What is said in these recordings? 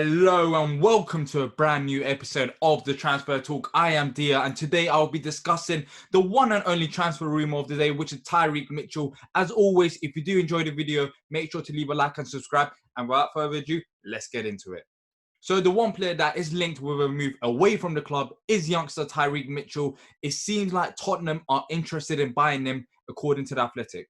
Hello and welcome to a brand new episode of the Transfer Talk. I am Dia and today I'll be discussing the one and only transfer rumour of the day, which is Tyrick Mitchell. As always, if you do enjoy the video, make sure to leave a like and subscribe. And without further ado, let's get into it. So the one player that is linked with a move away from the club is youngster Tyrick Mitchell. It seems like Tottenham are interested in buying him, according to The Athletic.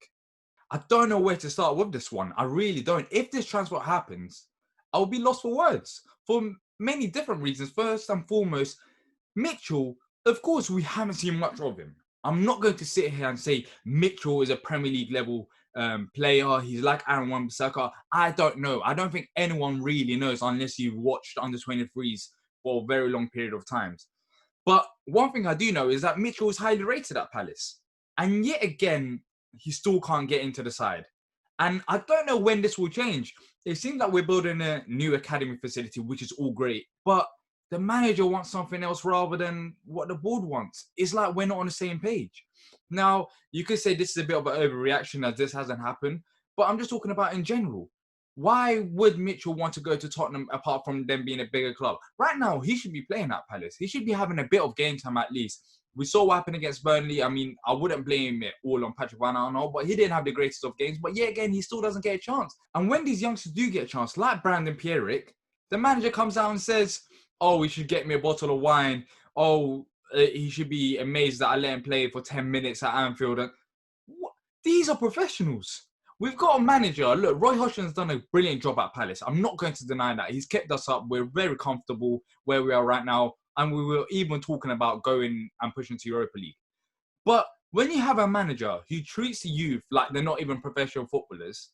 I don't know where to start with this one. I really don't. If this transfer happens, I'll be lost for words for many different reasons. First and foremost, Mitchell, of course, we haven't seen much of him. I'm not going to sit here and say Mitchell is a Premier League level player. He's like Aaron Wan-Bissaka. I don't know. I don't think anyone really knows unless you've watched under 23s for a very long period of times. But one thing I do know is that Mitchell is highly rated at Palace. And yet again, he still can't get into the side. And I don't know when this will change. It seems like we're building a new academy facility, which is all great. But the manager wants something else rather than what the board wants. It's like we're not on the same page. Now, you could say this is a bit of an overreaction as this hasn't happened. But I'm just talking about in general. Why would Mitchell want to go to Tottenham apart from them being a bigger club? Right now, he should be playing at Palace. He should be having a bit of game time at least. We saw what happened against Burnley. I mean, I wouldn't blame it all on Patrick Van Aanholt, but he didn't have the greatest of games. But yet again, he still doesn't get a chance. And when these youngsters do get a chance, like Brandon Pierrick, the manager comes out and says, oh, he should get me a bottle of wine. Oh, he should be amazed that I let him play for 10 minutes at Anfield. And what? These are professionals. We've got a manager. Look, Roy Hodgson's done a brilliant job at Palace. I'm not going to deny that. He's kept us up. We're very comfortable where we are right now. And we were even talking about going and pushing to Europa League. But when you have a manager who treats the youth like they're not even professional footballers,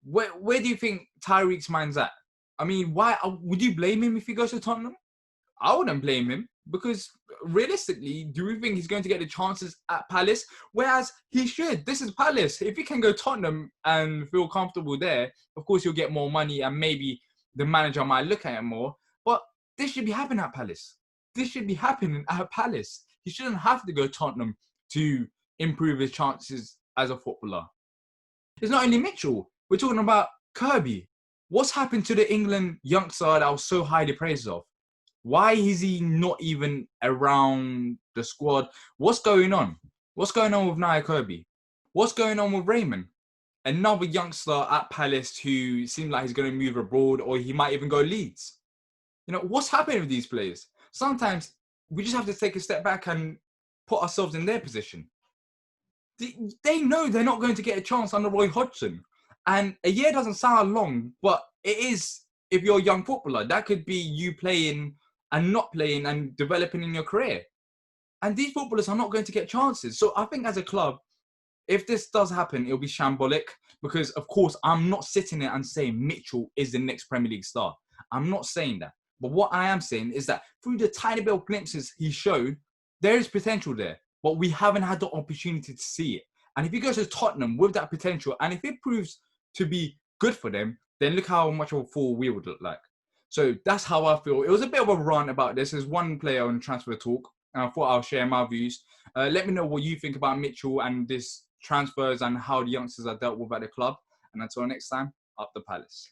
where do you think Tyrick's mind's at? I mean, why would you blame him if he goes to Tottenham? I wouldn't blame him because realistically, do we think he's going to get the chances at Palace? Whereas he should. This is Palace. If he can go Tottenham and feel comfortable there, of course he'll get more money and maybe the manager might look at him more. But this should be happening at Palace. This should be happening at Palace. He shouldn't have to go Tottenham to improve his chances as a footballer. It's not only Mitchell. We're talking about Kirby. What's happened to the England youngster that I was so highly praised of? Why is he not even around the squad? What's going on? What's going on with Nia Kirby? What's going on with Raymond? Another youngster at Palace who seems like he's going to move abroad or he might even go Leeds. You know, what's happening with these players? Sometimes we just have to take a step back and put ourselves in their position. They know they're not going to get a chance under Roy Hodgson. And a year doesn't sound long, but it is if you're a young footballer. That could be you playing and not playing and developing in your career. And these footballers are not going to get chances. So I think as a club, if this does happen, it'll be shambolic. Because, of course, I'm not sitting there and saying Mitchell is the next Premier League star. I'm not saying that. But what I am saying is that through the tiny bit of glimpses he showed, there is potential there. But we haven't had the opportunity to see it. And if he goes to Tottenham with that potential, and if it proves to be good for them, then look how much of a fool we would look like. So that's how I feel. It was a bit of a rant about this. There's one player on Transfer Talk, and I thought I'll share my views. Let me know what you think about Mitchell and this transfers and how the youngsters are dealt with at the club. And until next time, up the Palace.